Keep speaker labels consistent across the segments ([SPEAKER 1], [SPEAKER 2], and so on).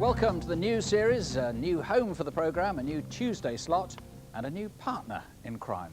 [SPEAKER 1] Welcome to the new series, a new home for the programme, a new Tuesday slot and a new partner in crime.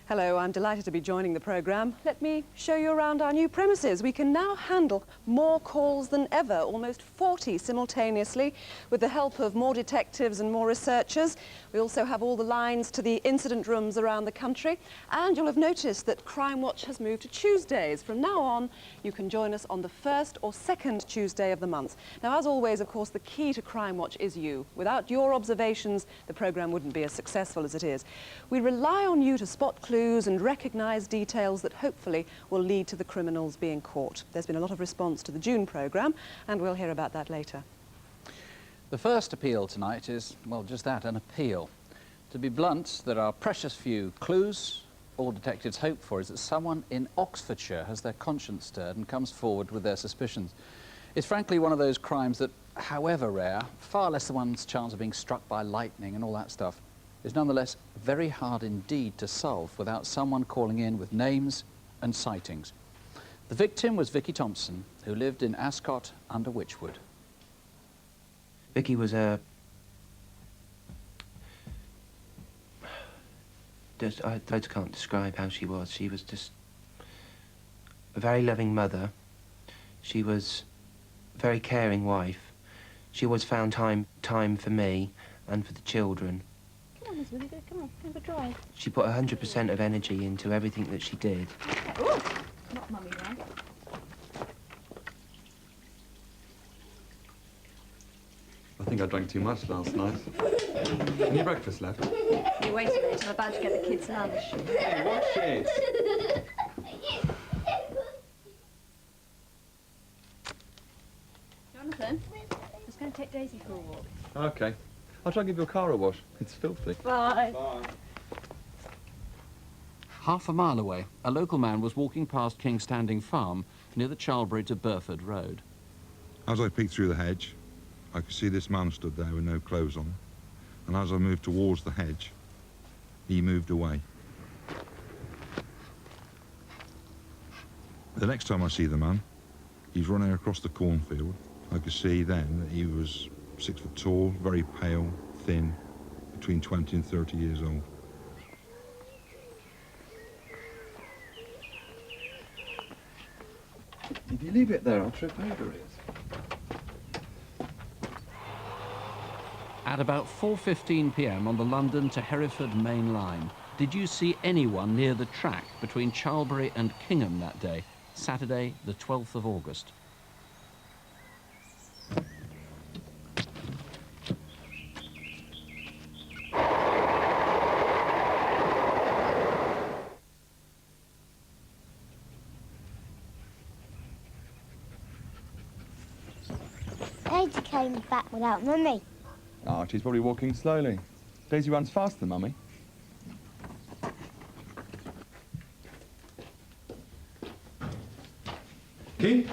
[SPEAKER 2] Hello, I'm delighted to be joining the programme. Let me show you around our new premises. We can now handle more calls than ever, almost 40 simultaneously, with the help of more detectives and more researchers. We also have all the lines to the incident rooms around the country. And you'll have noticed that Crimewatch has moved to Tuesdays. From now on, you can join us on the first or second Tuesday of the month. Now, as always, of course, the key to Crimewatch is you. Without your observations, the programme wouldn't be as successful as it is. We rely on you to spot clues and recognise details that hopefully will lead to the criminals being caught. There's been a lot of response to the June programme, and we'll hear about that later.
[SPEAKER 1] The first appeal tonight is, well, just that, an appeal. To be blunt, there are precious few clues. All detectives hope for is that someone in Oxfordshire has their conscience stirred and comes forward with their suspicions. It's frankly one of those crimes that, however rare, far less than one's chance of being struck by lightning and all that stuff, is nonetheless very hard indeed to solve without someone calling in with names and sightings. The victim was Vicky Thompson, who lived in Ascot under Wychwood.
[SPEAKER 3] Vicky was I can't describe how she was. She was just a very loving mother. She was a very caring wife. She always found time for me and for the children.
[SPEAKER 4] Come on, have a drive.
[SPEAKER 3] She put 100% of energy into everything that she did.
[SPEAKER 4] Oh, not mummy, right?
[SPEAKER 5] I think I drank too much last night. Any breakfast left?
[SPEAKER 4] You wait a minute, I'm about to get the kids' lunch.
[SPEAKER 5] Hey, watch it!
[SPEAKER 4] Jonathan, I was going to take Daisy for a walk.
[SPEAKER 5] Okay. I'll try and give your car a wash. It's filthy.
[SPEAKER 4] Bye.
[SPEAKER 5] Bye.
[SPEAKER 1] Half a mile away, a local man was walking past King's Standing Farm near the Charlbury to Burford Road.
[SPEAKER 6] As I peeked through the hedge, I could see this man stood there with no clothes on. And as I moved towards the hedge, he moved away. The next time I see the man, he's running across the cornfield. I could see then that he was 6 foot tall, very pale, thin, between 20 and 30 years old.
[SPEAKER 5] If you leave it there, I'll trip over it.
[SPEAKER 1] At about 4:15 p.m. on the London to Hereford main line, did you see anyone near the track between Charlbury and Kingham that day, Saturday, the 12th of August?
[SPEAKER 7] Daisy came back without Mummy.
[SPEAKER 5] Ah, she's probably walking slowly. Daisy runs faster, Mummy. King?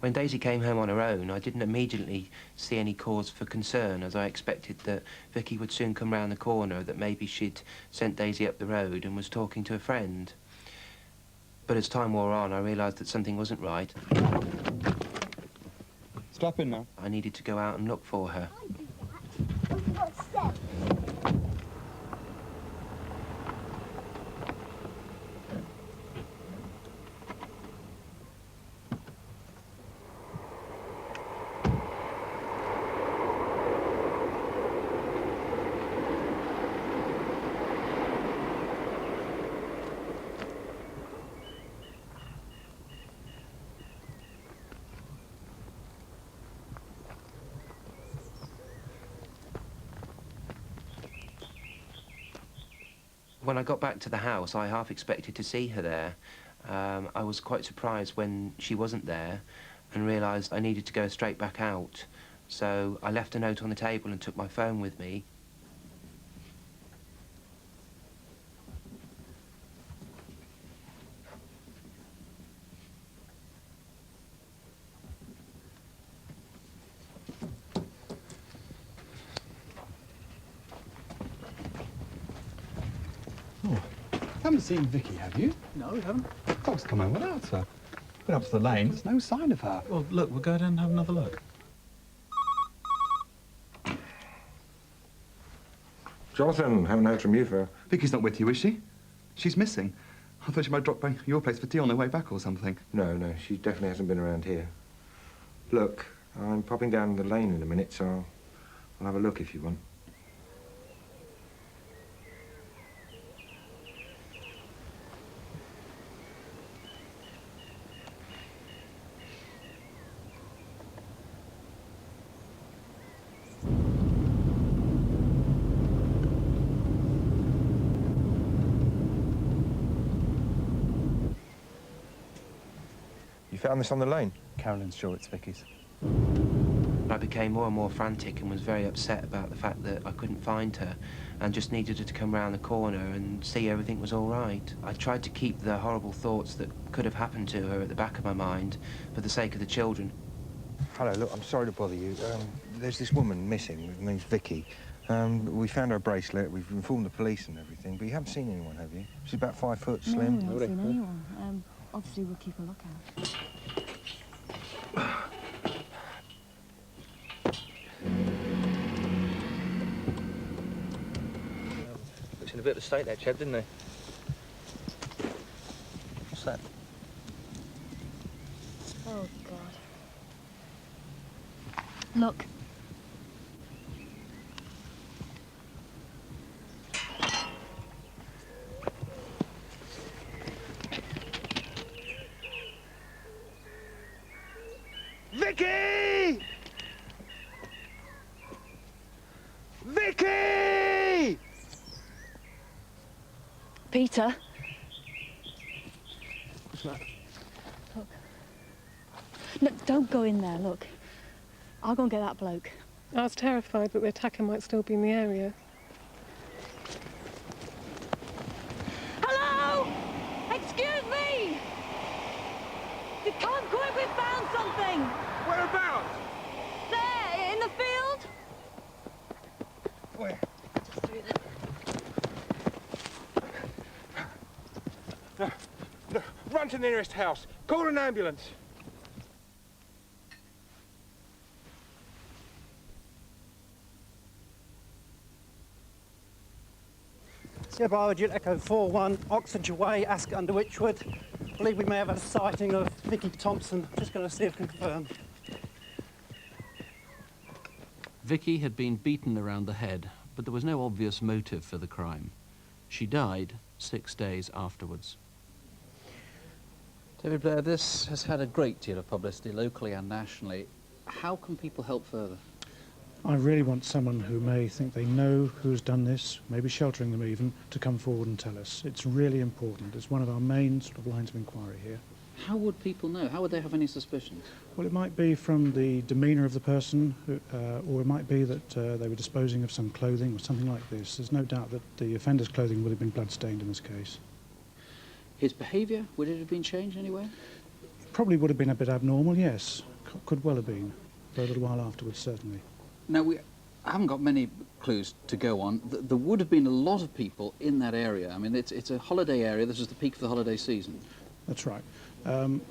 [SPEAKER 3] When Daisy came home on her own, I didn't immediately see any cause for concern, as I expected that Vicky would soon come round the corner, that maybe she'd sent Daisy up the road and was talking to a friend. But as time wore on, I realised that something wasn't right.
[SPEAKER 5] Strap in now.
[SPEAKER 3] I needed to go out and look for her.
[SPEAKER 7] What's that?
[SPEAKER 3] When I got back to the house, I half expected to see her there. I was quite surprised when she wasn't there and realised I needed to go straight back out. So I left a note on the table and took my phone with me.
[SPEAKER 5] Haven't seen Vicky, have you?
[SPEAKER 1] No, we haven't.
[SPEAKER 5] Dog's come home without her. Been up to the lane.
[SPEAKER 8] There's no sign of her.
[SPEAKER 5] Well, look, we'll go down and have another look.
[SPEAKER 9] Jonathan, haven't heard from you for...
[SPEAKER 5] Vicky's not with you, is she? She's missing. I thought she might drop by your place for tea on her way back or something.
[SPEAKER 9] No, she definitely hasn't been around here. Look, I'm popping down the lane in a minute, so I'll have a look if you want. You found this on the lane?
[SPEAKER 8] Carolyn's sure it's Vicky's.
[SPEAKER 3] I became more and more frantic and was very upset about the fact that I couldn't find her and just needed her to come round the corner and see everything was all right. I tried to keep the horrible thoughts that could have happened to her at the back of my mind for the sake of the children.
[SPEAKER 9] Hello, look, I'm sorry to bother you. There's this woman missing. Her name's Vicky. We found her bracelet. We've informed the police and everything, but you haven't seen anyone, have you? She's about 5 foot, slim.
[SPEAKER 4] No, I haven't seen anyone. Obviously, we'll keep a lookout.
[SPEAKER 10] Looks in a bit of a state, that chap, didn't he? What's that?
[SPEAKER 4] Oh, God. Look.
[SPEAKER 9] Vicky! Vicky!
[SPEAKER 4] Peter.
[SPEAKER 10] What's that?
[SPEAKER 4] Look. No, don't go in there, look. I'll go and get that bloke.
[SPEAKER 11] I was terrified that the attacker might still be in the area.
[SPEAKER 4] Hello! Excuse me! You come quick, we found something!
[SPEAKER 9] Whereabouts?
[SPEAKER 4] There, in the field.
[SPEAKER 9] Where? No, run to the nearest house. Call an ambulance.
[SPEAKER 12] Yeah, Biology Echo 41, Oxfordshire Way, Ascot under Wychwood. I believe we may have had a sighting of Vicky Thompson. Just going to see if I can confirm.
[SPEAKER 13] Vicky had been beaten around the head, but there was no obvious motive for the crime. She died 6 days afterwards.
[SPEAKER 1] David Blair, this has had a great deal of publicity locally and nationally. How can people help further?
[SPEAKER 14] I really want someone who may think they know who's done this, maybe sheltering them even, to come forward and tell us. It's really important. It's one of our main sort of lines of inquiry here.
[SPEAKER 1] How would people know? How would they have any suspicions?
[SPEAKER 14] Well, it might be from the demeanour of the person, or it might be that they were disposing of some clothing or something like this. There's no doubt that the offender's clothing would have been blood-stained in this case.
[SPEAKER 1] His behaviour, would it have been changed anyway?
[SPEAKER 14] Probably would have been a bit abnormal, yes. Could well have been, for a little while afterwards, certainly.
[SPEAKER 1] Now, we haven't got many clues to go on. There would have been a lot of people in that area. I mean, it's a holiday area. This is the peak of the holiday season.
[SPEAKER 14] That's right.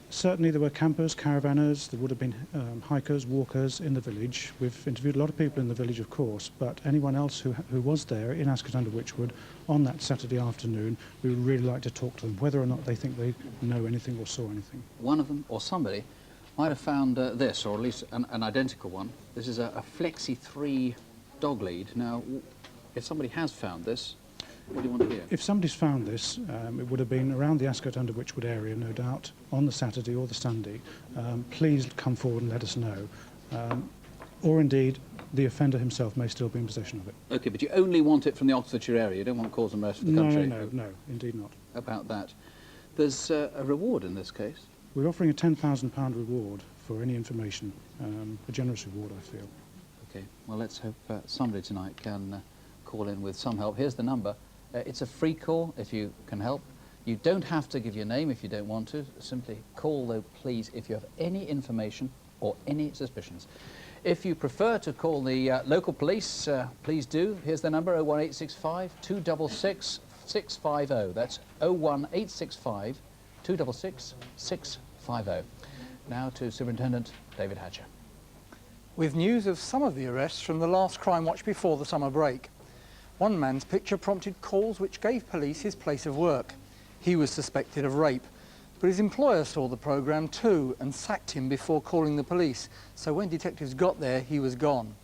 [SPEAKER 14] Certainly there were campers, caravanners, there would have been hikers, walkers in the village. We've interviewed a lot of people in the village, of course, but anyone else who was there in Ascot under Wychwood on that Saturday afternoon, we would really like to talk to them, whether or not they think they know anything or saw anything.
[SPEAKER 1] One of them, or somebody, might have found this, or at least an identical one. This is a Flexi 3 dog lead. Now, if somebody has found this, what do you want to hear?
[SPEAKER 14] If somebody's found this, it would have been around the Ascot under Wychwood area, no doubt, on the Saturday or the Sunday. Please come forward and let us know. Or indeed, the offender himself may still be in possession of it.
[SPEAKER 1] OK, but you only want it from the Oxfordshire area. You don't want cause and rest for the country.
[SPEAKER 14] No, indeed not.
[SPEAKER 1] About that. There's a reward in this case.
[SPEAKER 14] We're offering a £10,000 reward for any information. A generous reward, I feel.
[SPEAKER 1] OK, well, let's hope somebody tonight can call in with some help. Here's the number. It's a free call if you can help. You don't have to give your name if you don't want to. Simply call, though, please, if you have any information or any suspicions. If you prefer to call the local police, please do. Here's the number, 01865 266 650. That's 01865 266 650. 50. Now to Superintendent David Hatcher.
[SPEAKER 15] With news of some of the arrests from the last Crime Watch before the summer break. One man's picture prompted calls which gave police his place of work. He was suspected of rape, but his employer saw the programme too and sacked him before calling the police, so when detectives got there he was gone.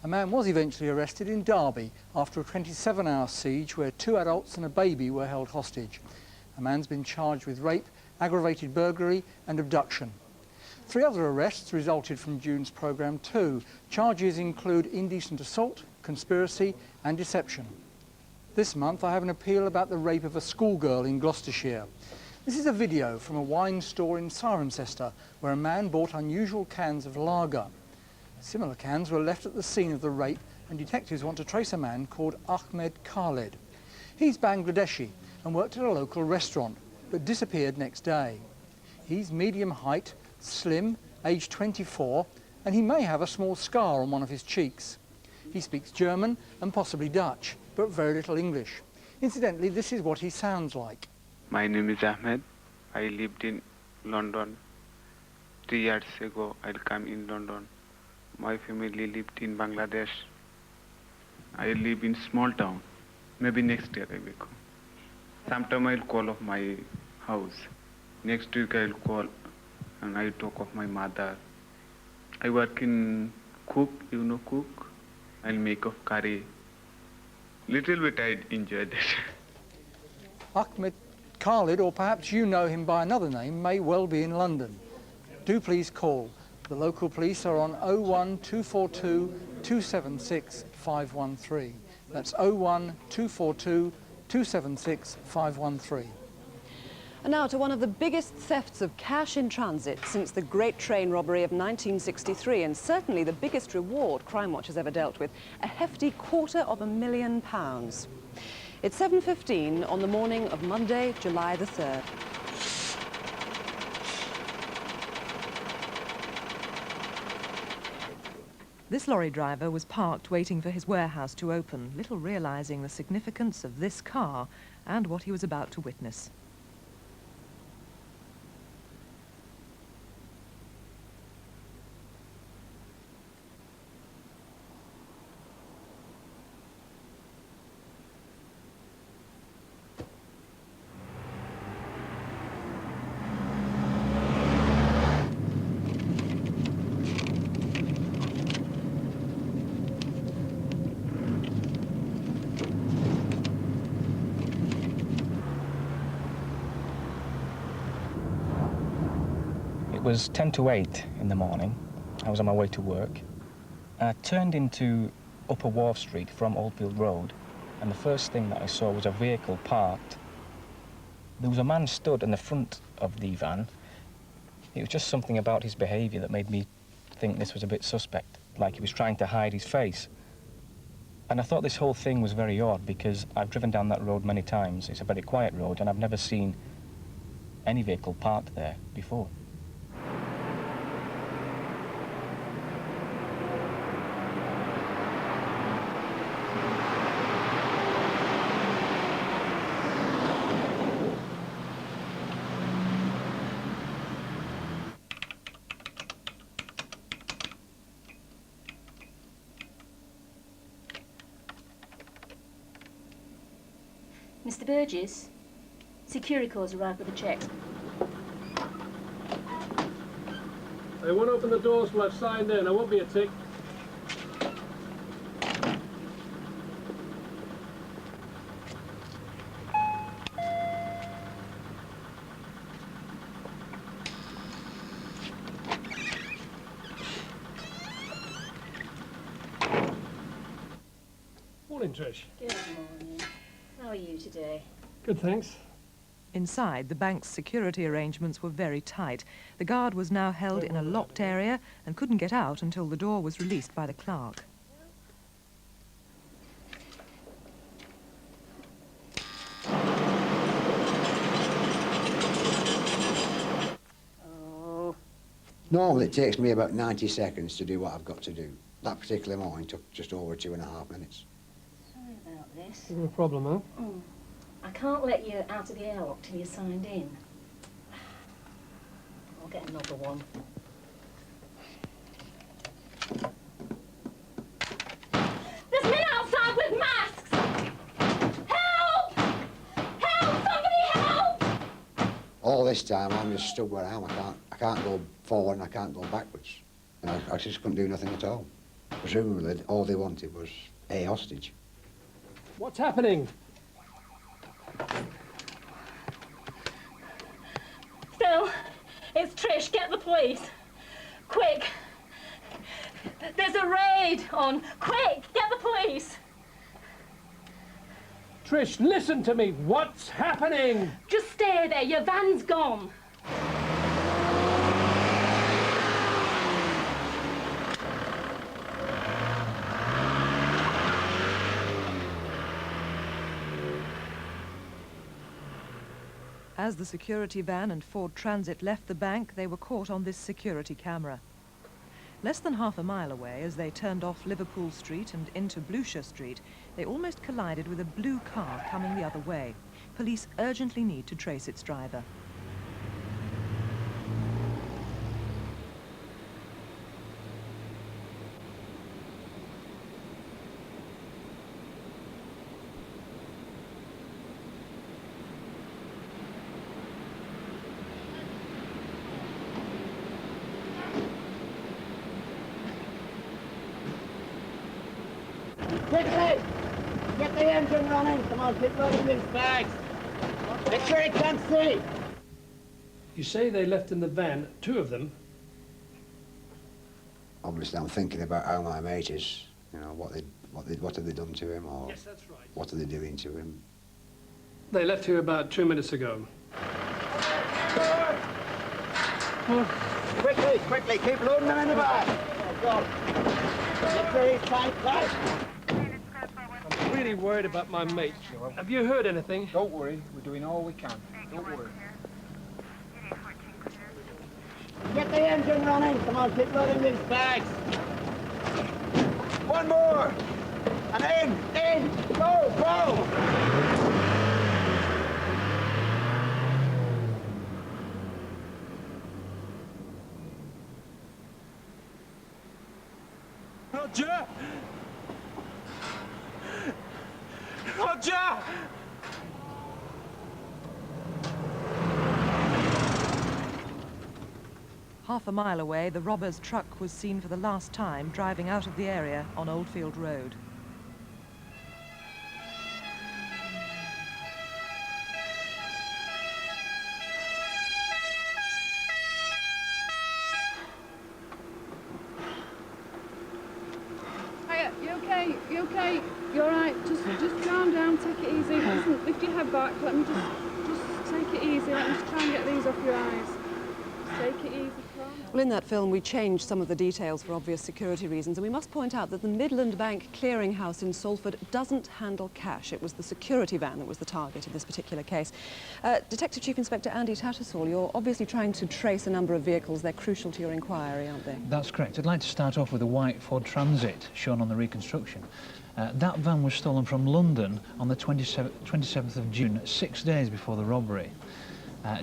[SPEAKER 15] A man was eventually arrested in Derby after a 27-hour siege where 2 adults and a baby were held hostage. A man's been charged with rape, aggravated burglary and abduction. 3 other arrests resulted from June's programme too. Charges include indecent assault, conspiracy and deception. This month I have an appeal about the rape of a schoolgirl in Gloucestershire. This is a video from a wine store in Cirencester where a man bought unusual cans of lager. Similar cans were left at the scene of the rape and detectives want to trace a man called Ahmed Khaled. He's Bangladeshi and worked at a local restaurant but disappeared next day. He's medium height, slim, aged 24 and he may have a small scar on one of his cheeks. He speaks German and possibly Dutch, but very little English. Incidentally, this is what he sounds like.
[SPEAKER 16] My name is Ahmed. I lived in London. 3 years ago, I came in London. My family lived in Bangladesh. I live in small town. Maybe next year I will come. Sometime I'll call of my house. Next week I'll call and I talk of my mother. I work in cook, you know cook. I'll make of curry. Little bit I enjoyed it.
[SPEAKER 15] Ahmed Khaled, or perhaps you know him by another name, may well be in London. Do please call. The local police are on 01242 276 513. That's 01242 276 513.
[SPEAKER 2] And now to one of the biggest thefts of cash in transit since the Great Train Robbery of 1963, and certainly the biggest reward Crimewatch has ever dealt with, a hefty £250,000. It's 7:15 on the morning of Monday, July the 3rd.
[SPEAKER 17] This lorry driver was parked waiting for his warehouse to open, little realising the significance of this car and what he was about to witness.
[SPEAKER 18] It was 10 to 8 in the morning. I was on my way to work. I turned into Upper Wharf Street from Oldfield Road, and the first thing that I saw was a vehicle parked. There was a man stood in the front of the van. It was just something about his behaviour that made me think this was a bit suspect, like he was trying to hide his face. And I thought this whole thing was very odd because I've driven down that road many times. It's a very quiet road and I've never seen any vehicle parked there before.
[SPEAKER 19] Mr. Burgess, Securicor's arrived with a cheque.
[SPEAKER 20] I won't open the doors till I've signed in. I won't be a tick. Morning, Trish.
[SPEAKER 19] Good morning. How are you today?
[SPEAKER 20] Good, thanks.
[SPEAKER 17] Inside, the bank's security arrangements were very tight. The guard was now held in a locked area and couldn't get out until the door was released by the clerk.
[SPEAKER 21] Normally it takes me about 90 seconds to do what I've got to do. That particular morning took just over 2.5 minutes.
[SPEAKER 19] Sorry about this.
[SPEAKER 20] No problem, huh?
[SPEAKER 19] I can't let you out of the airlock till you're signed in. get another one. There's men outside with masks! Help! Help! Somebody help!
[SPEAKER 21] All this time I'm just stood where I am. I can't go forward and I can't go backwards. And I just couldn't do nothing at all. Presumably all they wanted was a hostage.
[SPEAKER 20] What's happening?
[SPEAKER 19] Phil, it's Trish. Get the police. Quick. There's a raid on. Quick, get the police.
[SPEAKER 20] Trish, listen to me. What's happening?
[SPEAKER 19] Just stay there. Your van's gone.
[SPEAKER 17] As the security van and Ford Transit left the bank, they were caught on this security camera. Less than half a mile away, as they turned off Liverpool Street and into Blucher Street, they almost collided with a blue car coming the other way. Police urgently need to trace its driver.
[SPEAKER 6] Quickly! Get the engine running! Come on, keep loading these bags! Make sure he can't see!
[SPEAKER 20] You say they left in the van, 2 of them.
[SPEAKER 21] Obviously I'm thinking about how my mate is, you know, what have they done to him, or
[SPEAKER 20] Yes, that's right.
[SPEAKER 21] what are they doing to him.
[SPEAKER 20] They left here about 2 minutes ago.
[SPEAKER 6] Quickly, quickly, keep loading them in the bag! Oh, God. Get sure he's tight, right?
[SPEAKER 20] I'm really worried about my mate. Have you heard anything?
[SPEAKER 22] Don't worry, we're doing all we can. Don't worry.
[SPEAKER 6] Get the engine running! Come on, keep loading these bags! One more! And in! Go, go!
[SPEAKER 20] Roger! Roger!
[SPEAKER 17] Half a mile away, the robber's truck was seen for the last time driving out of the area on Oldfield Road.
[SPEAKER 23] Hiya, you okay? You okay? You all right? Just calm down, take it easy. Listen, lift your head back. Let me just take it easy. Let me just try and get these off your eyes. Just take it easy, calm.
[SPEAKER 2] Well, in that film, we changed some of the details for obvious security reasons, and we must point out that the Midland Bank Clearinghouse in Salford doesn't handle cash. It was the security van that was the target in this particular case. Detective Chief Inspector Andy Tattersall, you're obviously trying to trace a number of vehicles. They're crucial to your inquiry, aren't they?
[SPEAKER 24] That's correct. I'd like to start off with a white Ford Transit shown on the reconstruction. That van was stolen from London on the 27th of June, 6 days before the robbery.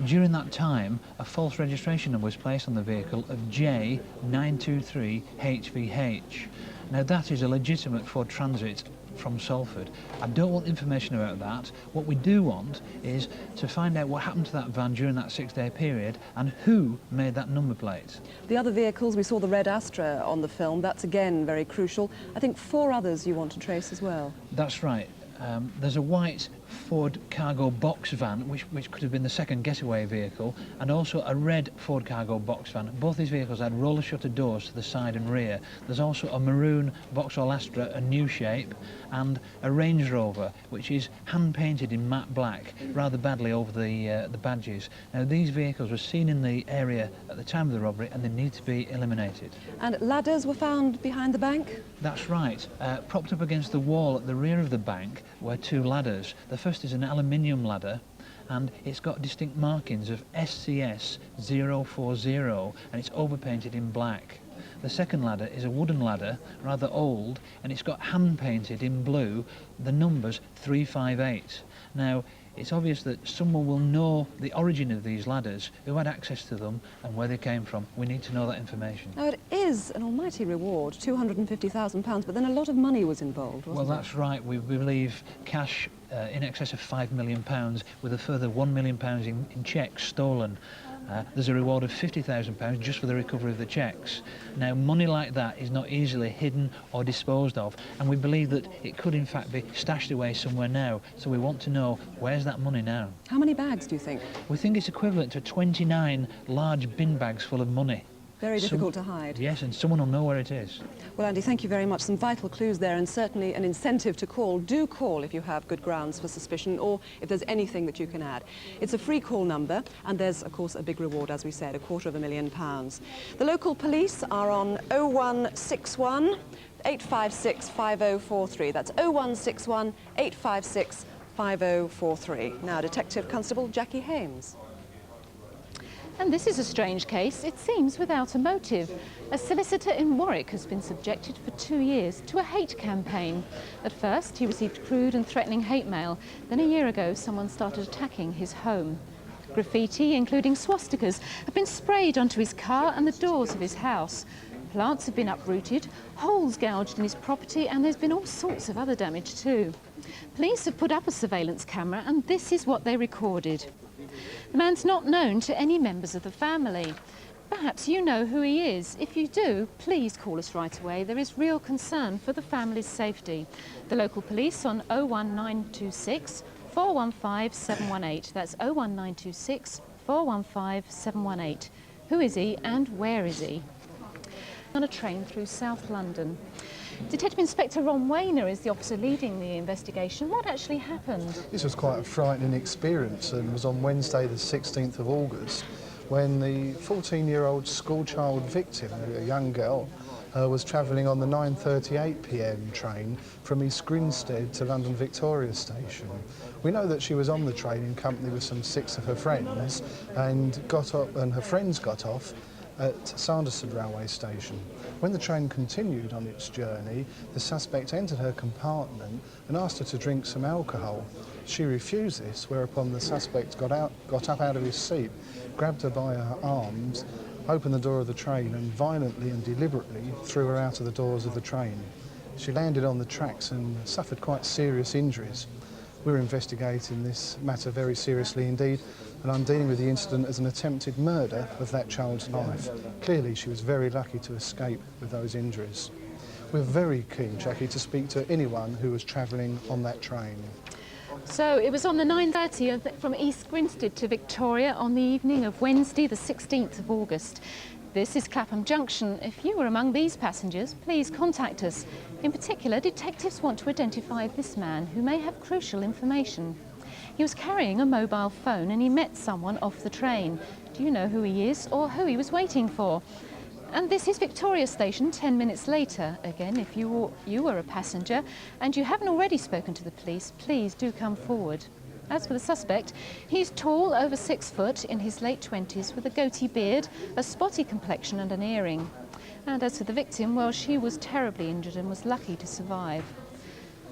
[SPEAKER 24] During that time, a false registration number was placed on the vehicle of J923HVH. Now that is a legitimate Ford Transit from Salford. I don't want information about that. What we do want is to find out what happened to that van during that 6-day period and who made that number plate.
[SPEAKER 2] The other vehicles, we saw the red Astra on the film. That's again very crucial. I think 4 others you want to trace as well.
[SPEAKER 24] That's right. There's a white Ford cargo box van, which could have been the second getaway vehicle, and also a red Ford cargo box van. Both these vehicles had roller shutter doors to the side and rear. There's also a maroon Vauxhall Astra, a new shape, and a Range Rover, which is hand-painted in matte black, rather badly over the badges. Now, these vehicles were seen in the area at the time of the robbery, and they need to be eliminated.
[SPEAKER 2] And ladders were found behind the bank?
[SPEAKER 24] That's right. Propped up against the wall at the rear of the bank were 2 ladders. The first is an aluminium ladder, and it's got distinct markings of SCS 040, and it's overpainted in black. The second ladder is a wooden ladder, rather old, and it's got hand-painted in blue the numbers 358. Now, it's obvious that someone will know the origin of these ladders, who had access to them and where they came from. We need to know that information.
[SPEAKER 2] Now, it is an almighty reward, £250,000, but then a lot of money was involved, wasn't
[SPEAKER 24] Well, that's right. We believe cash in excess of £5 million, with a further £1 million in cheques stolen. There's a reward of £50,000 just for the recovery of the cheques. Now, money like that is not easily hidden or disposed of, and we believe that it could in fact be stashed away somewhere now. So we want to know, where's that money now?
[SPEAKER 2] How many bags do you think?
[SPEAKER 24] We think it's equivalent to 29 large bin bags full of money.
[SPEAKER 2] Very difficult to hide.
[SPEAKER 24] Yes, and someone will know where it is.
[SPEAKER 2] Well, Andy, thank you very much. Some vital clues there, and certainly an incentive to call. Do call if you have good grounds for suspicion, or if there's anything that you can add. It's a free call number, and there's, of course, a big reward, as we said, £250,000. The local police are on 0161 856 5043. That's 0161 856 5043. Now, Detective Constable Jackie Hames.
[SPEAKER 3] And this is a strange case, it seems without a motive. A solicitor in Warwick has been subjected for 2 years to a hate campaign. At first, he received crude and threatening hate mail. Then a year ago, someone started attacking his home. Graffiti, including swastikas, have been sprayed onto his car and the doors of his house. Plants have been uprooted, holes gouged in his property, and there's been all sorts of other damage too. Police have put up a surveillance camera, and this is what they recorded. The man's not known to any members of the family. Perhaps you know who he is. If you do, please call us right away. There is real concern for the family's safety. The local police on 01926 415 718. That's 01926 415 718. Who is he and where is he? On a train through South London. Detective Inspector Ron Wayner is the officer leading the investigation. What actually happened?
[SPEAKER 5] This was quite a frightening experience, and was on Wednesday the 16th of August when the 14-year-old schoolchild victim, a young girl, was travelling on the 9:38 p.m. train from East Grinstead to London Victoria Station. We know that she was on the train in company with some 6 of her friends, and her friends got off at Sanderson railway station. When the train continued on its journey, the suspect entered her compartment and asked her to drink some alcohol. She refused this, whereupon the suspect got up out of his seat, grabbed her by her arms, opened the door of the train and violently and deliberately threw her out of the doors of the train. She landed on the tracks and suffered quite serious injuries. We're investigating this matter very seriously indeed, and I'm dealing with the incident as an attempted murder of that child's life. Clearly, she was very lucky to escape with those injuries. We're very keen, Jackie, to speak to anyone who was travelling on that train.
[SPEAKER 3] So it was on the 9:30 from East Grinstead to Victoria on the evening of Wednesday the 16th of August. This is Clapham Junction. If you were among these passengers, please contact us. In particular, detectives want to identify this man who may have crucial information. He was carrying a mobile phone and he met someone off the train. Do you know who he is or who he was waiting for? And this is Victoria Station 10 minutes later. Again, if you were a passenger and you haven't already spoken to the police, please do come forward. As for the suspect, he's tall, over 6 foot, in his late 20s, with a goatee beard, a spotty complexion and an earring. And as for the victim, well, she was terribly injured and was lucky to survive.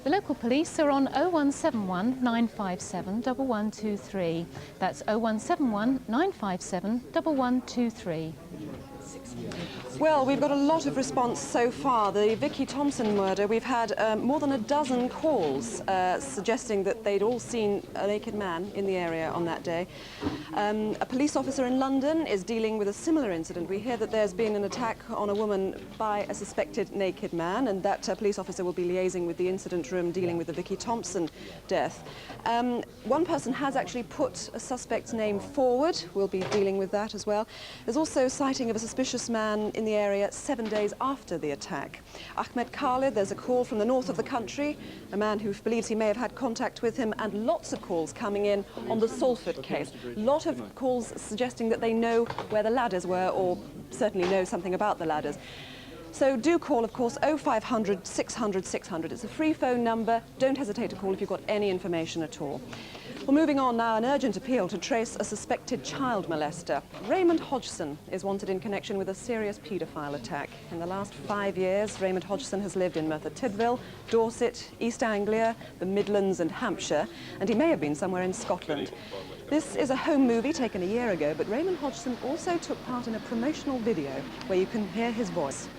[SPEAKER 3] The local police are on 0171 957 1123. That's 0171 957 1123.
[SPEAKER 2] Well, we've got a lot of response so far. The Vicky Thompson murder, we've had more than a dozen calls suggesting that they'd all seen a naked man in the area on that day. A police officer in London is dealing with a similar incident. We hear that there's been an attack on a woman by a suspected naked man, and that police officer will be liaising with the incident room dealing with the Vicky Thompson death. One person has actually put a suspect's name forward. We'll be dealing with that as well. There's also a sighting of a suspicious man in the area 7 days after the attack. Ahmed Khalid, there's a call from the north of the country, a man who believes he may have had contact with him, and lots of calls coming in on the Salford case. A lot of calls suggesting that they know where the ladders were, or certainly know something about the ladders. So do call, of course, 0500 600 600. It's a free phone number. Don't hesitate to call if you've got any information at all. Well, moving on now, an urgent appeal to trace a suspected child molester. Raymond Hodgson is wanted in connection with a serious paedophile attack. In the last 5 years, Raymond Hodgson has lived in Merthyr Tydfil, Dorset, East Anglia, the Midlands and Hampshire, and he may have been somewhere in Scotland. This is a home movie taken a year ago, but Raymond Hodgson also took part in a promotional video where you can hear his voice.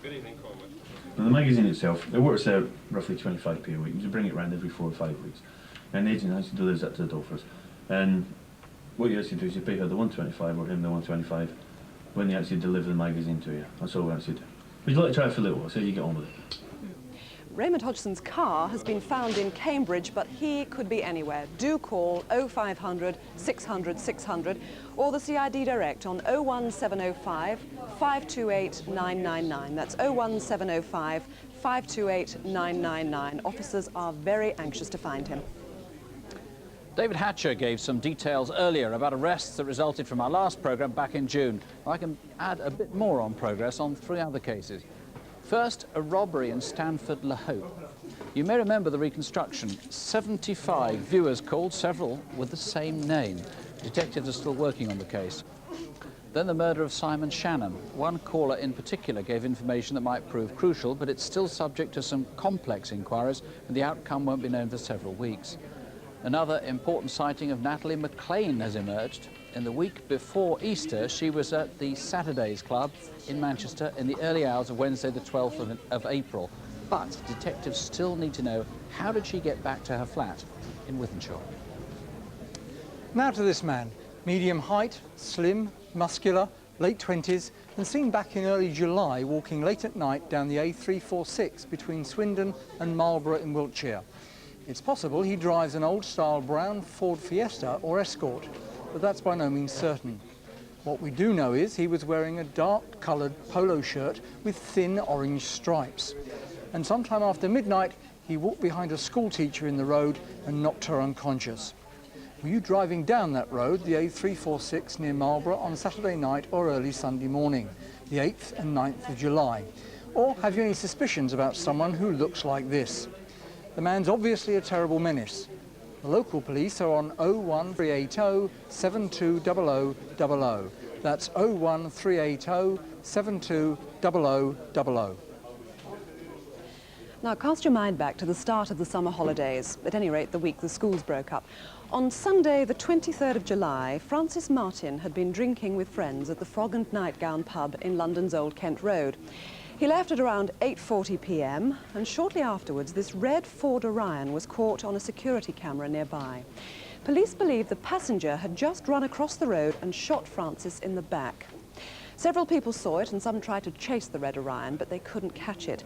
[SPEAKER 7] Good evening, Cormac. Now, the magazine itself, it works out roughly 25p a week. You bring it around every 4 or 5 weeks. And the agent actually delivers that to the door for us. And what you actually do is you pay her the 125 or him the 125 when they actually deliver the magazine to you. That's all we actually do. Would you like to try it for a little while, so you get on with it?
[SPEAKER 2] Raymond Hodgson's car has been found in Cambridge, but he could be anywhere. Do call 0500 600 600 or the CID direct on 01705 528 999. That's 01705 528 999. Officers are very anxious to find him.
[SPEAKER 1] David Hatcher gave some details earlier about arrests that resulted from our last programme back in June. I can add a bit more on progress on 3 other cases. First, a robbery in Stanford-le-Hope. You may remember the reconstruction. 75 viewers called, several with the same name. Detectives are still working on the case. Then the murder of Simon Shannon. One caller in particular gave information that might prove crucial, but it's still subject to some complex inquiries, and the outcome won't be known for several weeks. Another important sighting of Natalie McLean has emerged. In the week before Easter, she was at the Saturdays Club in Manchester in the early hours of Wednesday, the 12th of April. But detectives still need to know, how did she get back to her flat in Wythenshawe?
[SPEAKER 15] Now to this man. Medium height, slim, muscular, late 20s, and seen back in early July walking late at night down the A346 between Swindon and Marlborough in Wiltshire. It's possible he drives an old-style brown Ford Fiesta or Escort, but that's by no means certain. What we do know is he was wearing a dark-coloured polo shirt with thin orange stripes. And sometime after midnight, he walked behind a schoolteacher in the road and knocked her unconscious. Were you driving down that road, the A346 near Marlborough, on Saturday night or early Sunday morning, the 8th and 9th of July? Or have you any suspicions about someone who looks like this? The man's obviously a terrible menace. The local police are on 01380 720000. That's 01380 720000.
[SPEAKER 2] Now, cast your mind back to the start of the summer holidays, at any rate the week the schools broke up. On Sunday, the 23rd of July, Francis Martin had been drinking with friends at the Frog and Nightgown pub in London's Old Kent Road. He left at around 8:40 p.m, and shortly afterwards, this red Ford Orion was caught on a security camera nearby. Police believe the passenger had just run across the road and shot Francis in the back. Several people saw it, and some tried to chase the red Orion, but they couldn't catch it.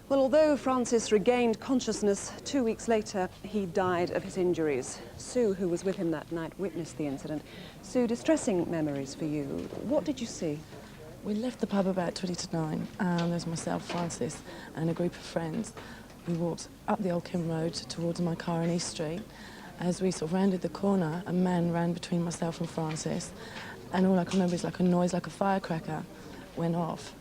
[SPEAKER 2] Well, although Francis regained consciousness 2 weeks later, he died of his injuries. Sue, who was with him that night, witnessed the incident. Sue, distressing memories for you. What did you see?
[SPEAKER 8] We left the pub about 20 to 9. There was myself, Francis, and a group of friends. We walked up the Old Kent Road towards my car in East Street. As we sort of rounded the corner, a man ran between myself and Francis, and all I can remember is like a noise like a firecracker went off.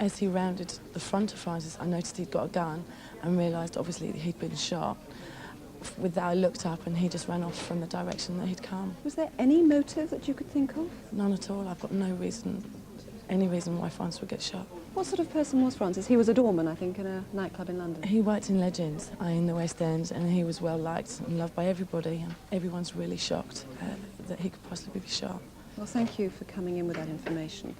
[SPEAKER 8] As he rounded the front of Francis, I noticed he'd got a gun and realised obviously that he'd been shot. With that, I looked up and he just ran off from the direction that he'd come.
[SPEAKER 2] Was there any motive that you could think of?
[SPEAKER 8] None at all. I've got no reason, any reason why Francis would get shot.
[SPEAKER 2] What sort of person was Francis? He was a doorman, I think, in a nightclub in London.
[SPEAKER 8] He worked in Legends in the West End, and he was well liked and loved by everybody. And everyone's really shocked that he could possibly be shot.
[SPEAKER 2] Well, thank you for coming in with that information.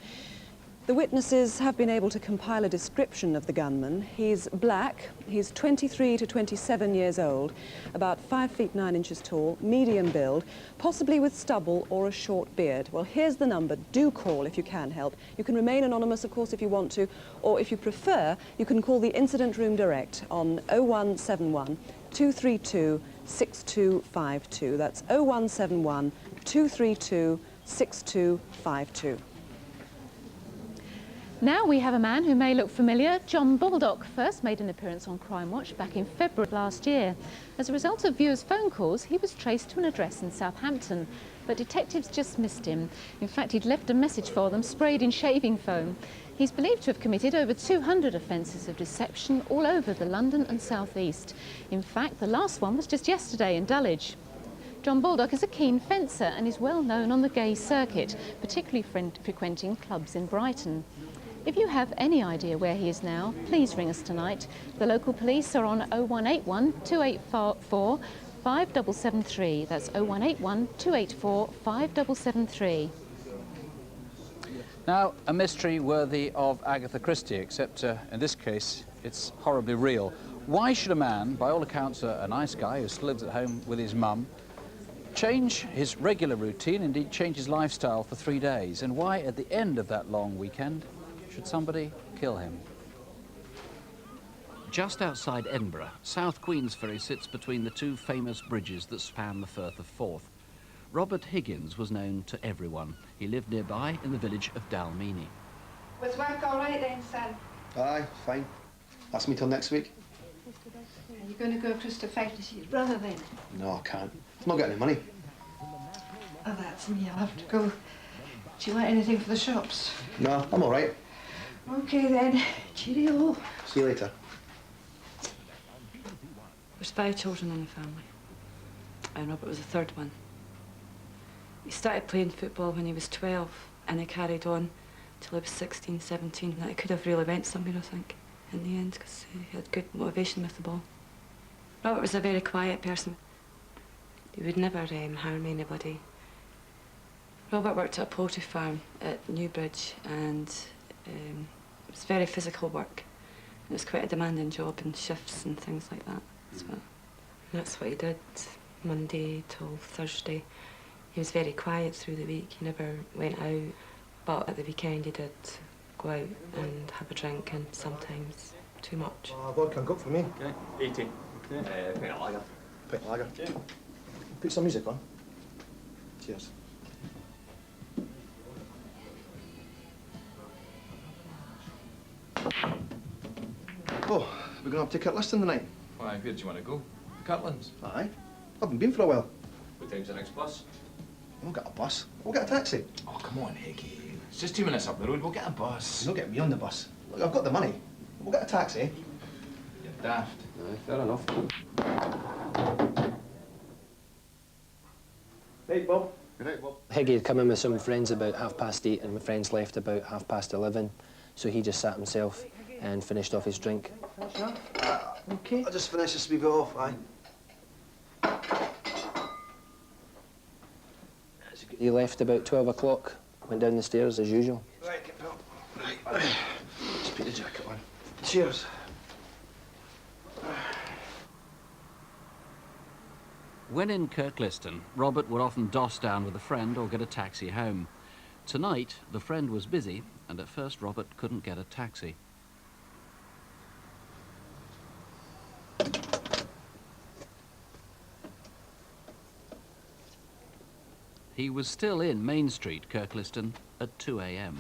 [SPEAKER 2] The witnesses have been able to compile a description of the gunman. He's black, he's 23 to 27 years old, about 5 feet 9 inches tall, medium build, possibly with stubble or a short beard. Well, here's the number. Do call if you can help. You can remain anonymous, of course, if you want to, or if you prefer, you can call the incident room direct on 0171 232 6252. That's 0171 232 6252.
[SPEAKER 3] Now we have a man who may look familiar. John Baldock first made an appearance on Crimewatch back in February last year. As a result of viewers' phone calls, he was traced to an address in Southampton, but detectives just missed him. In fact, he'd left a message for them sprayed in shaving foam. He's believed to have committed over 200 offences of deception all over the London and South East. In fact, the last one was just yesterday in Dulwich. John Baldock is a keen fencer and is well known on the gay circuit, particularly frequenting clubs in Brighton. If you have any idea where he is now, please ring us tonight. The local police are on 0181 284 5773. That's 0181 284 5773.
[SPEAKER 1] Now, a mystery worthy of Agatha Christie, except in this case, it's horribly real. Why should a man, by all accounts a nice guy who still lives at home with his mum, change his regular routine, indeed change his lifestyle for 3 days? And why, at the end of that long weekend, should somebody kill him?
[SPEAKER 13] Just outside Edinburgh, South Queensferry sits between the two famous bridges that span the Firth of Forth. Robert Higgins was known to everyone. He lived nearby in the village of Dalmeny.
[SPEAKER 4] Was work all right then, son?
[SPEAKER 9] Aye, fine. That's me till next week.
[SPEAKER 4] Are you going to go across to Fife to see your brother then?
[SPEAKER 9] No, I can't. I've not got any money.
[SPEAKER 4] Oh, that's me. I'll have to go. Do you want anything for the shops?
[SPEAKER 9] No, I'm all right.
[SPEAKER 4] OK then. Cheerio.
[SPEAKER 9] See you later.
[SPEAKER 8] There's 5 children in the family, and Robert was the 3rd one. He started playing football when he was 12, and he carried on till he was 16, 17. That he could have really went somewhere, I think, in the end, because he had good motivation with the ball. Robert was a very quiet person. He would never harm anybody. Robert worked at a poultry farm at Newbridge, and it was very physical work. It was quite a demanding job, and shifts and things like that. So that's what he did, Monday till Thursday. He was very quiet through the week. He never went out, but at the weekend he did go out and have a drink, and sometimes too much.
[SPEAKER 9] Vodka and Coke for me.
[SPEAKER 10] Okay, 80. Okay. Pint of lager.
[SPEAKER 9] Pint of lager. Okay. Put some music on. Cheers. Oh, we're going to have ticket listing tonight.
[SPEAKER 10] Why, where do you want to go? Cutlands?
[SPEAKER 9] Aye. I haven't been for a while.
[SPEAKER 10] What time's the next bus?
[SPEAKER 9] We'll get a bus. We'll get a taxi.
[SPEAKER 10] Oh, come on, Higgy. It's just 2 minutes up the road. We'll get a bus.
[SPEAKER 9] You'll get me on the bus. Look, I've got the money. We'll get a taxi.
[SPEAKER 10] You're daft.
[SPEAKER 9] Aye, fair enough. Right, Bob. Right, Bob.
[SPEAKER 11] Higgy had come in with some friends about 8:30, and my friends left about 11:30, so he just sat himself and finished off his drink.
[SPEAKER 9] Okay. I'll just finish this wee bit off, aye.
[SPEAKER 11] He left about 12 o'clock, went down the stairs as usual.
[SPEAKER 9] Right, get Bill. Right. Just put the jacket on. Cheers.
[SPEAKER 13] When in Kirkliston, Robert would often doss down with a friend or get a taxi home. Tonight, the friend was busy, and at first Robert couldn't get a taxi. He was still in Main Street, Kirkliston, at 2 a.m.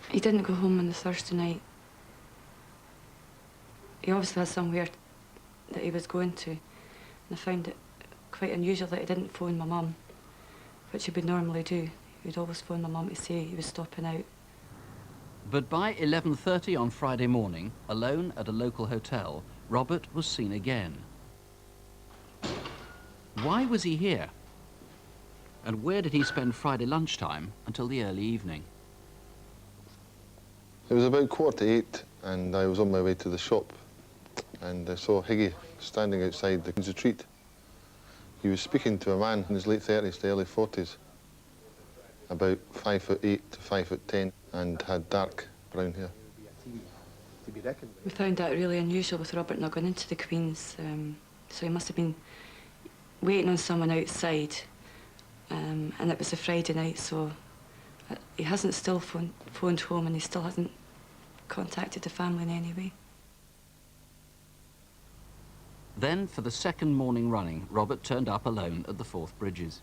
[SPEAKER 8] He didn't go home on the Thursday night. He obviously had somewhere that he was going to, and I found it quite unusual that he didn't phone my mum, which he would normally do. He would always phone my mum to say he was stopping out.
[SPEAKER 13] But by 11:30 on Friday morning, alone at a local hotel, Robert was seen again. Why was he here? And where did he spend Friday lunchtime until the early evening?
[SPEAKER 25] It was about 7:45, and I was on my way to the shop, and I saw Higgy standing outside the Queen's Retreat. He was speaking to a man in his late 30s to early 40s, about 5'8" to 5'10", and had dark brown hair.
[SPEAKER 8] We found that really unusual with Robert not going into the Queen's, so he must have been waiting on someone outside, and it was a Friday night, so he hasn't still phoned home, and he still hasn't contacted the family in any way.
[SPEAKER 13] Then, for the second morning running, Robert turned up alone at the Forth Bridges.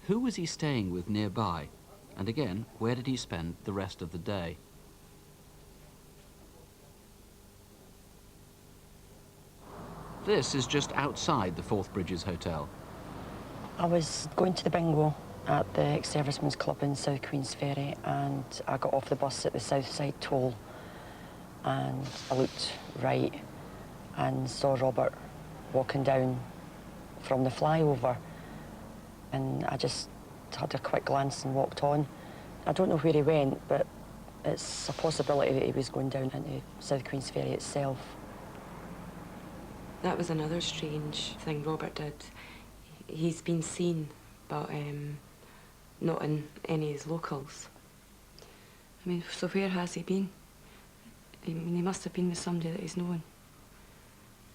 [SPEAKER 13] Who was he staying with nearby? And again, where did he spend the rest of the day? This is just outside the Forth Bridges Hotel.
[SPEAKER 26] I was going to the bingo at the ex-servicemen's club in South Queensferry, and I got off the bus at the Southside toll, and I looked right and saw Robert walking down from the flyover, and I just had a quick glance and walked on. I don't know where he went, but it's a possibility that he was going down into South Queen's Ferry itself.
[SPEAKER 12] That was another strange thing Robert did. He's been seen, but not in any of his locals. I mean, so where has he been? I mean, he must have been with somebody that he's known.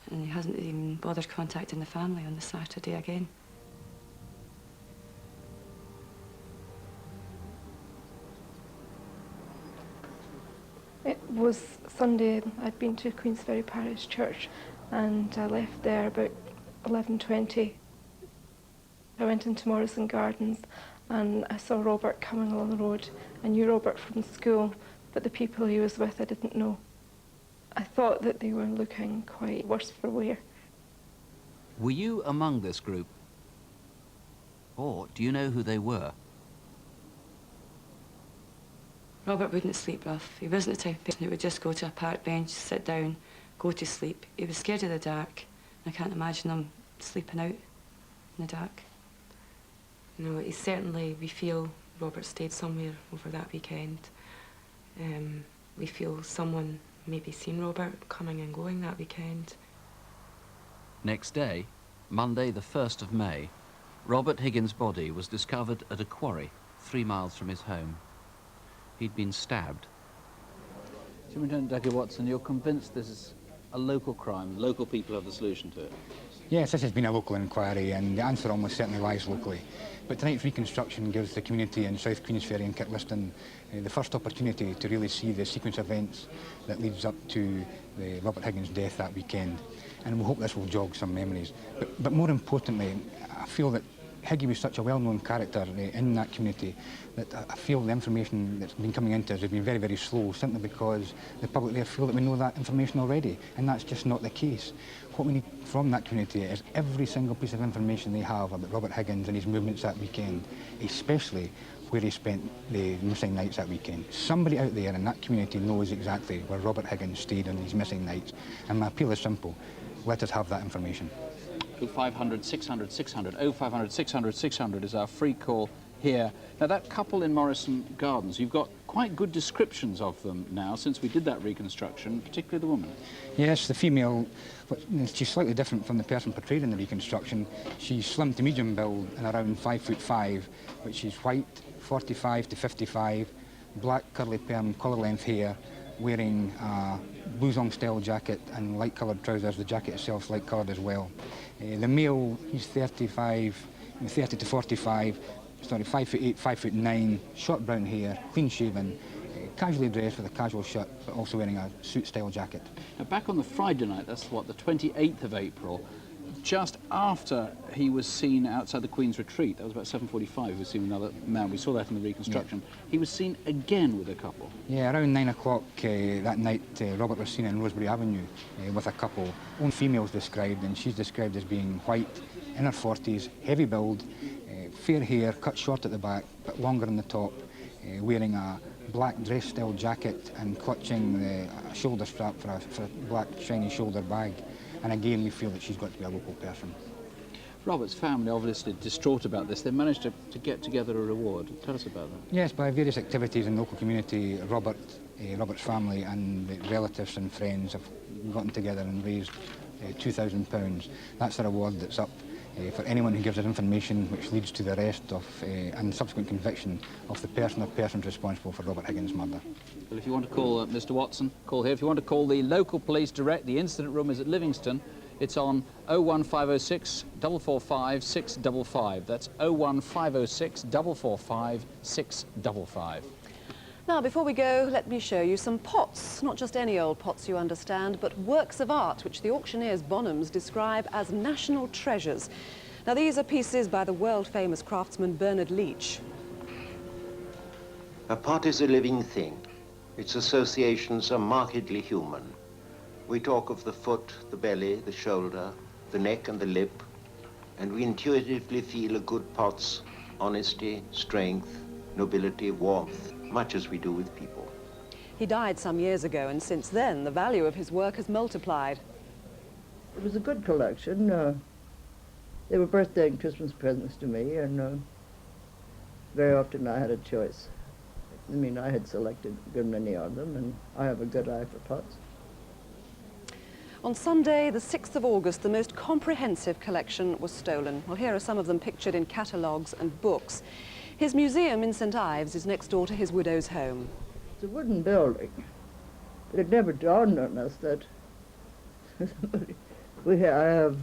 [SPEAKER 12] And he hasn't even bothered contacting the family on the Saturday again.
[SPEAKER 14] It was Sunday. I'd been to Queensferry Parish Church and I left there about 11:20. I went into Morrison Gardens and I saw Robert coming along the road. I knew Robert from school, but the people he was with I didn't know. I thought that they were looking quite worse for wear.
[SPEAKER 13] Were you among this group? Or do you know who they were?
[SPEAKER 12] Robert wouldn't sleep rough. He wasn't the type of person who would just go to a park bench, sit down, go to sleep. He was scared of the dark. I can't imagine him sleeping out in the dark. You know, he certainly, we feel Robert stayed somewhere over that weekend. We feel someone maybe seen Robert coming and going that weekend.
[SPEAKER 13] Next day, Monday the 1st of May, Robert Higgins' body was discovered at a quarry 3 miles from his home. He'd been stabbed.
[SPEAKER 1] Superintendent Dr. Watson, you're convinced this is a local crime, local people have the solution to it?
[SPEAKER 16] Yes, this has been a local inquiry and the answer almost certainly lies locally. But tonight's reconstruction gives the community in South Queensferry and Kirkliston the first opportunity to really see the sequence of events that leads up to the Robert Higgins' death that weekend. And we hope this will jog some memories. But more importantly, I feel that Higgy was such a well-known character in that community that I feel the information that's been coming into us has been very, very slow, simply because the public there feel that we know that information already, and that's just not the case. What we need from that community is every single piece of information they have about Robert Higgins and his movements that weekend, especially where he spent the missing nights that weekend. Somebody out there in that community knows exactly where Robert Higgins stayed on these missing nights, and my appeal is simple: let us have that information.
[SPEAKER 1] 0500 600 600, 0500 600 600 is our free call here. Now that couple in Morrison Gardens, you've got quite good descriptions of them now since we did that reconstruction, particularly the woman.
[SPEAKER 16] Yes, the female, she's slightly different from the person portrayed in the reconstruction. She's slim to medium build and around 5'5", but she's white, 45 to 55, black curly perm, collar length hair, wearing a blouson style jacket and light coloured trousers. The jacket itself is light coloured as well. The male, he's 30 to 45, sorry, 5'8", 5'9", short brown hair, clean shaven, casually dressed with a casual shirt, but also wearing a suit style jacket.
[SPEAKER 1] Now back on the Friday night, that's what, the 28th of April, just after he was seen outside the Queen's Retreat, that was about 7:45, he was seen with another man, we saw that in the reconstruction, yeah. He was seen again with a couple.
[SPEAKER 16] Yeah, around 9 o'clock that night, Robert was seen in Rosebery Avenue with a couple. One female's described, and she's described as being white, in her 40s, heavy build, fair hair, cut short at the back, but longer on the top, wearing a black dress-style jacket and clutching the shoulder strap for a black shiny shoulder bag. And again, we feel that she's got to be a local person.
[SPEAKER 1] Robert's family obviously distraught about this. They managed to get together a reward. Tell us about that.
[SPEAKER 16] Yes, by various activities in the local community, Robert's family and the relatives and friends have gotten together and raised £2,000. That's a reward that's up for anyone who gives us information which leads to the arrest of and subsequent conviction of the person or persons responsible for Robert Higgins' murder.
[SPEAKER 1] Well, if you want to call Mr. Watson, call here. If you want to call the local police direct, the incident room is at Livingston. It's on 01506 445 655. That's 01506 445 655.
[SPEAKER 2] Now, before we go, let me show you some pots. Not just any old pots, you understand, but works of art, which the auctioneers Bonhams describe as national treasures. Now, these are pieces by the world-famous craftsman Bernard Leach.
[SPEAKER 18] A pot is a living thing. Its associations are markedly human. We talk of the foot, the belly, the shoulder, the neck and the lip, and we intuitively feel a good pot's honesty, strength, nobility, warmth, much as we do with people.
[SPEAKER 2] He died some years ago, and since then, the value of his work has multiplied.
[SPEAKER 6] It was a good collection. They were birthday and Christmas presents to me, and very often I had a choice. I mean, I had selected a good many of them, and I have a good eye for pots.
[SPEAKER 2] On Sunday, the 6th of August, the most comprehensive collection was stolen. Well, here are some of them pictured in catalogues and books. His museum in St Ives is next door to his widow's home.
[SPEAKER 6] It's a wooden building, but it never dawned on us that I have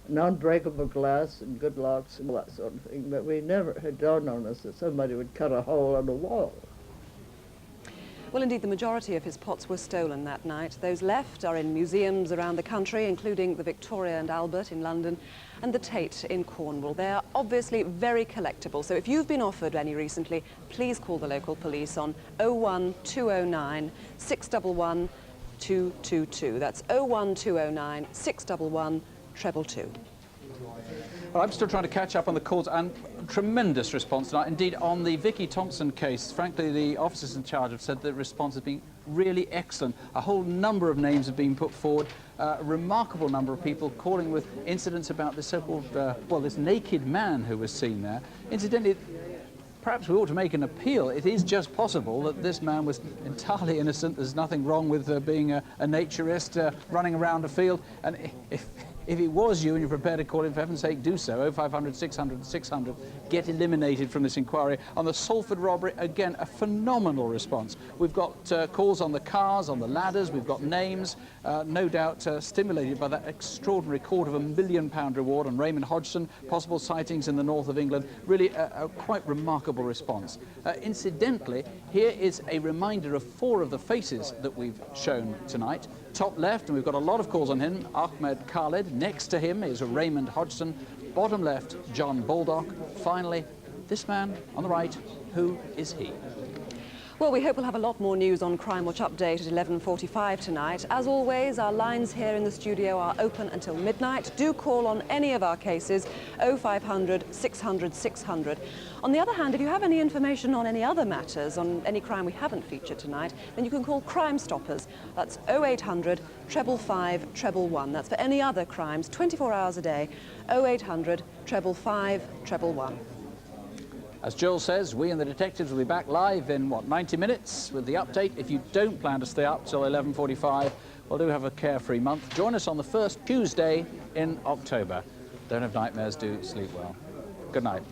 [SPEAKER 6] non-breakable glass and good locks and all that sort of thing, but we never had dawned on us that somebody would cut a hole on the wall.
[SPEAKER 2] Well, indeed, the majority of his pots were stolen that night. Those left are in museums around the country, including the Victoria and Albert in London and the Tate in Cornwall. They are obviously very collectible, so if you've been offered any recently, please call the local police on 01209 611 222. That's 01209 611 222.
[SPEAKER 1] Well, I'm still trying to catch up on the calls, and tremendous response tonight. Indeed, on the Vicky Thompson case, frankly, the officers in charge have said the response has been really excellent. A whole number of names have been put forward. A remarkable number of people calling with incidents about this so-called, well, this naked man who was seen there. Incidentally, perhaps we ought to make an appeal. It is just possible that this man was entirely innocent. There's nothing wrong with being a naturist running around a field. And if it was you and you're prepared to call in, for heaven's sake, do so. 0500 600 600. Get eliminated from this inquiry. On the Salford robbery, again, a phenomenal response. We've got calls on the cars, on the ladders. We've got names, no doubt stimulated by that extraordinary £250 million reward on Raymond Hodgson, possible sightings in the north of England. Really a quite remarkable response. Incidentally, here is a reminder of 4 of the faces that we've shown tonight. Top left, and we've got a lot of calls on him, Ahmed Khaled. Next to him is Raymond Hodgson. Bottom left, John Baldock. Finally, this man on the right, who is he?
[SPEAKER 2] Well, we hope we'll have a lot more news on Crimewatch Update at 11:45 tonight. As always, our lines here in the studio are open until midnight. Do call on any of our cases, 0500 600 600. On the other hand, if you have any information on any other matters, on any crime we haven't featured tonight, then you can call Crime Stoppers. That's 0800 555 111. That's for any other crimes, 24 hours a day, 0800 555 111.
[SPEAKER 1] As Joel says, we and the detectives will be back live in, 90 minutes with the update. If you don't plan to stay up till 11:45, well, do have a carefree month. Join us on the first Tuesday in October. Don't have nightmares, do sleep well. Good night.